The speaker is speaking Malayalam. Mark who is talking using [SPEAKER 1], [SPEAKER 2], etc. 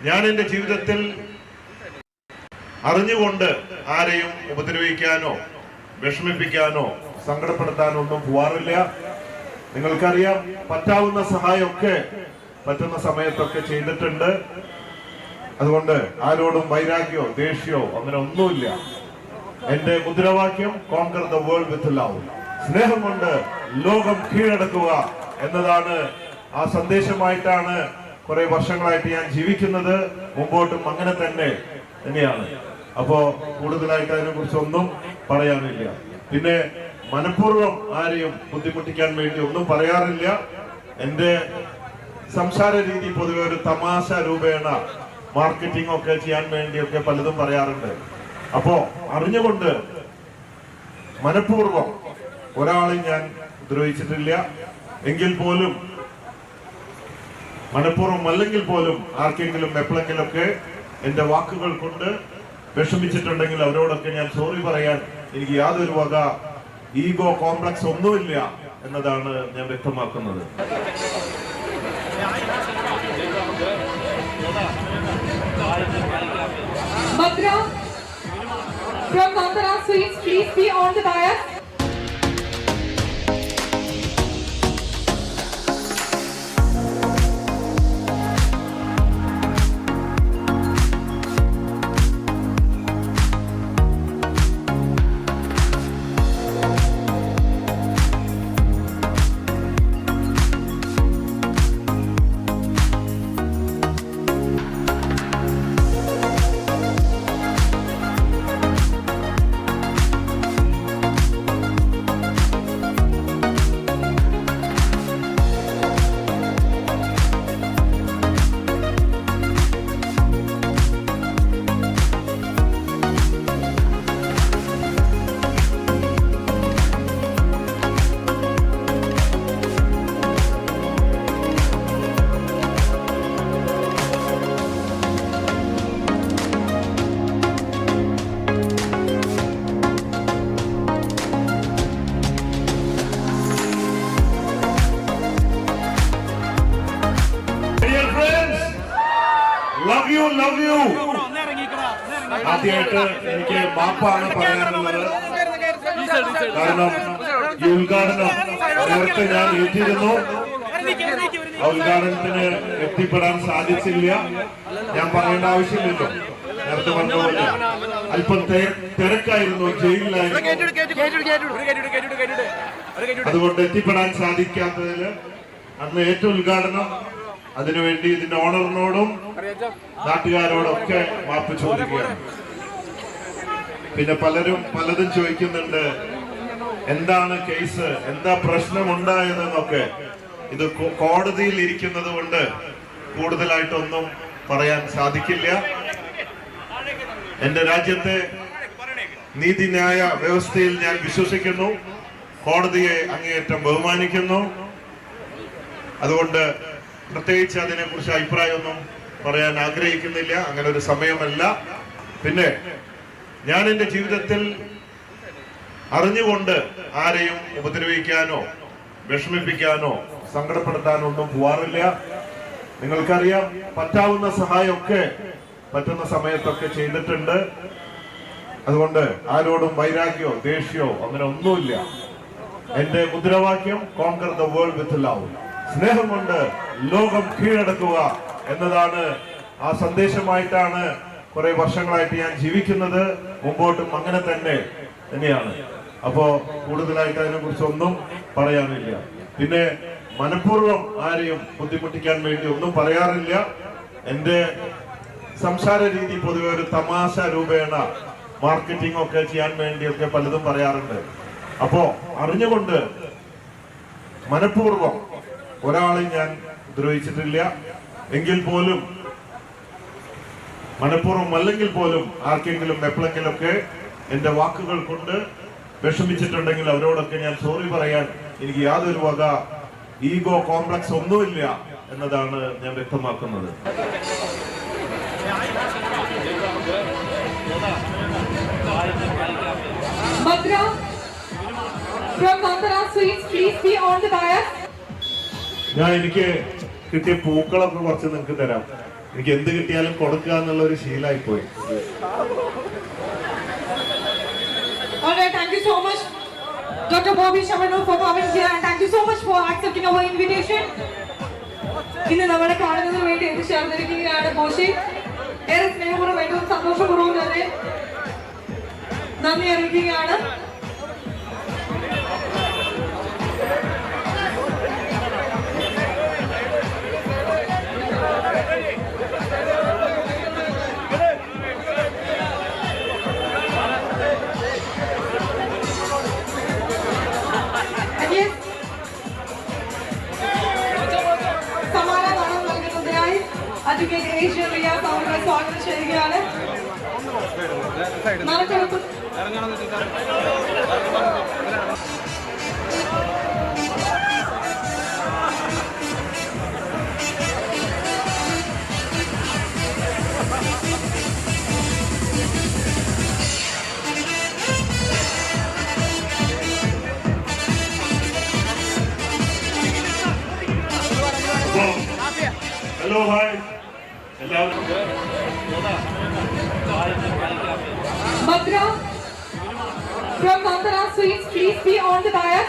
[SPEAKER 1] ഞാൻ എൻ്റെ ജീവിതത്തിൽ അറിഞ്ഞുകൊണ്ട് ആരെയും ഉപദ്രവിക്കാനോ വിഷമിപ്പിക്കാനോ സങ്കടപ്പെടുത്താനോ ഒന്നും പോവാറില്ല. നിങ്ങൾക്കറിയാം, പറ്റാവുന്ന സഹായമൊക്കെ പറ്റുന്ന സമയത്തൊക്കെ ചെയ്തിട്ടുണ്ട്. അതുകൊണ്ട് ആരോടും വൈരാഗ്യമോ ദേഷ്യമോ അങ്ങനെ ഒന്നുമില്ല. എന്റെ മുദ്രാവാക്യം conquer the world with love, സ്നേഹം കൊണ്ട് ലോകം കീഴടക്കുക എന്നതാണ്. ആ സന്ദേശമായിട്ടാണ് കുറെ വർഷങ്ങളായിട്ട് ഞാൻ ജീവിക്കുന്നത്. മുമ്പോട്ടും അങ്ങനെ തന്നെയാണ്. അപ്പോ കൂടുതലായിട്ട് അതിനെ കുറിച്ചൊന്നും പറയാനില്ല. പിന്നെ മനഃപൂർവ്വം ആരെയും ബുദ്ധിമുട്ടിക്കാൻ വേണ്ടി ഒന്നും പറയാറില്ല. എന്റെ സംസാര രീതി പൊതുവെ ഒരു തമാശ രൂപേണ മാർക്കറ്റിംഗ് ഒക്കെ ചെയ്യാൻ വേണ്ടിയൊക്കെ പലതും പറയാറുണ്ട്. അപ്പോ അറിഞ്ഞുകൊണ്ട് മനഃപൂർവ്വം ഒരാളെയും ഞാൻ ഉപദ്രവിച്ചിട്ടില്ല. എങ്കിൽ പോലും മനഃപൂർവ്വം അല്ലെങ്കിൽ പോലും ആർക്കെങ്കിലും എപ്പോഴെങ്കിലും ഒക്കെ എന്റെ വാക്കുകൾ കൊണ്ട് വിഷമിച്ചിട്ടുണ്ടെങ്കിൽ അവരോടൊക്കെ ഞാൻ സോറി പറയാൻ എനിക്ക് യാതൊരു വക ഈഗോ കോംപ്ലക്സ് ഒന്നുമില്ല എന്നതാണ് ഞാൻ വ്യക്തമാക്കുന്നത്.
[SPEAKER 2] Madra from Nandana Sweets, please be on the dais.
[SPEAKER 1] Love you. ആദ്യമായിട്ട് എനിക്ക് മാപ്പാണ് പറയാനുള്ളത്. കാരണം ഈ ഉദ്ഘാടനം നേരത്തെ ഞാൻ എത്തിയിരുന്നു. ആ ഉദ്ഘാടനത്തിന് എത്തിപ്പെടാൻ സാധിച്ചില്ല. ഞാൻ പറയേണ്ട ആവശ്യമില്ലല്ലോ. നേരത്തെ പറഞ്ഞ പോലെ അല്പം തിരക്കായിരുന്നു, ജയിലിലായിരുന്നു. അതുകൊണ്ട് എത്തിപ്പെടാൻ സാധിക്കാത്തതിൽ അന്ന് ഏറ്റവും ഉദ്ഘാടനം അതിനുവേണ്ടി ഇതിന്റെ ഓണറിനോടും നാട്ടുകാരോടും ഒക്കെ മാപ്പ് ചോദിക്കുകയാണ്. പിന്നെ പലതും ചോദിക്കുന്നുണ്ട്, എന്താണ് കേസ്, എന്താ പ്രശ്നമുണ്ടായതെന്നൊക്കെ. ഇത് കോടതിയിൽ ഇരിക്കുന്നത് കൊണ്ട് കൂടുതലായിട്ടൊന്നും പറയാൻ സാധിക്കില്ല. എന്റെ രാജ്യത്തെ നീതിന്യായ വ്യവസ്ഥയിൽ ഞാൻ വിശ്വസിക്കുന്നു. കോടതിയെ അങ്ങേയറ്റം ബഹുമാനിക്കുന്നു. അതുകൊണ്ട് പ്രത്യേകിച്ച് അതിനെക്കുറിച്ച് അഭിപ്രായമൊന്നും പറയാൻ ആഗ്രഹിക്കുന്നില്ല. അങ്ങനെ ഒരു സമയമല്ല. പിന്നെ ഞാൻ എൻ്റെ ജീവിതത്തിൽ അറിഞ്ഞുകൊണ്ട് ആരെയും ഉപദ്രവിക്കാനോ വിഷമിപ്പിക്കാനോ സങ്കടപ്പെടുത്താനോ ഒന്നും പോവാറില്ല. നിങ്ങൾക്കറിയാം, പറ്റാവുന്ന സഹായമൊക്കെ പറ്റുന്ന സമയത്തൊക്കെ ചെയ്തിട്ടുണ്ട്. അതുകൊണ്ട് ആരോടും വൈരാഗ്യമോ ദേഷ്യമോ അങ്ങനെ ഒന്നുമില്ല. എന്റെ മുദ്രാവാക്യം conquer the world with love, സ്നേഹം കൊണ്ട് ലോകം കീഴടക്കുക എന്നതാണ്. ആ സന്ദേശമായിട്ടാണ് കുറെ വർഷങ്ങളായിട്ട് ഞാൻ ജീവിക്കുന്നത്. മുമ്പോട്ടും അങ്ങനെ തന്നെയാണ്. അപ്പോ കൂടുതലായിട്ട് അതിനെ കുറിച്ചൊന്നും പറയാനില്ല. പിന്നെ മനഃപൂർവ്വം ആരെയും ബുദ്ധിമുട്ടിക്കാൻ വേണ്ടി ഒന്നും പറയാറില്ല. എന്റെ സംസാര രീതി പൊതുവെ ഒരു തമാശ രൂപേണ മാർക്കറ്റിംഗ് ഒക്കെ ചെയ്യാൻ വേണ്ടിയൊക്കെ പലതും പറയാറുണ്ട്. അപ്പോ അറിഞ്ഞുകൊണ്ട് മനഃപൂർവ്വം ഒരാളെയും ഞാൻ ഉപദ്രവിച്ചിട്ടില്ല. എങ്കിൽ പോലും മനഃപൂർവ്വം അല്ലെങ്കിൽ പോലും ആർക്കെങ്കിലും എപ്പോഴെങ്കിലും ഒക്കെ എന്റെ വാക്കുകൾ കൊണ്ട് വിഷമിച്ചിട്ടുണ്ടെങ്കിൽ അവരോടൊക്കെ ഞാൻ സോറി പറയാൻ എനിക്ക് യാതൊരു വക ഈഗോ കോംപ്ലക്സ് ഒന്നുമില്ല എന്നതാണ് ഞാൻ വ്യക്തമാക്കുന്നത്.
[SPEAKER 2] Madra from Nandana Sweets, please be on the dais.
[SPEAKER 1] ഞാൻ എനിക്ക് കിട്ടിയ പൂക്കളൊക്കെ കുറച്ച് നിങ്ങൾക്ക് തരാം. എനിക്ക് എന്ത് കിട്ടിയാലും കൊടുക്കുക എന്നുള്ള ഒരു ശീലമായി പോയി.
[SPEAKER 2] Alright, thank you so much, Dr. Bobby Shamanu, for coming here, and thank you so much for accepting our invitation. ഇന്ന് നമ്മളെ കാണുന്നതിന് വേണ്ടി എത്തിച്ചേർന്നിരിക്കുകയാണ് ബോഷി. ഏറെ സ്നേഹപൂർവ്വം ഏറ്റവും സന്തോഷപൂർവ്വം തന്നെ നന്ദി അറിയിക്കുകയാണ്. സമാധാനം നൽകുന്നതിനായി അഡ്വക്കേറ്റ് ഏഷ്യൻ റിയാസ് അവരുടെ സ്വാഗതം ചെയ്യുകയാണ്. നറുക്കെടുപ്പ്
[SPEAKER 1] ഹലോ ഹായ് എല്ലാവർക്കും.
[SPEAKER 2] Madra from Kantara Sweets, please be on the dais.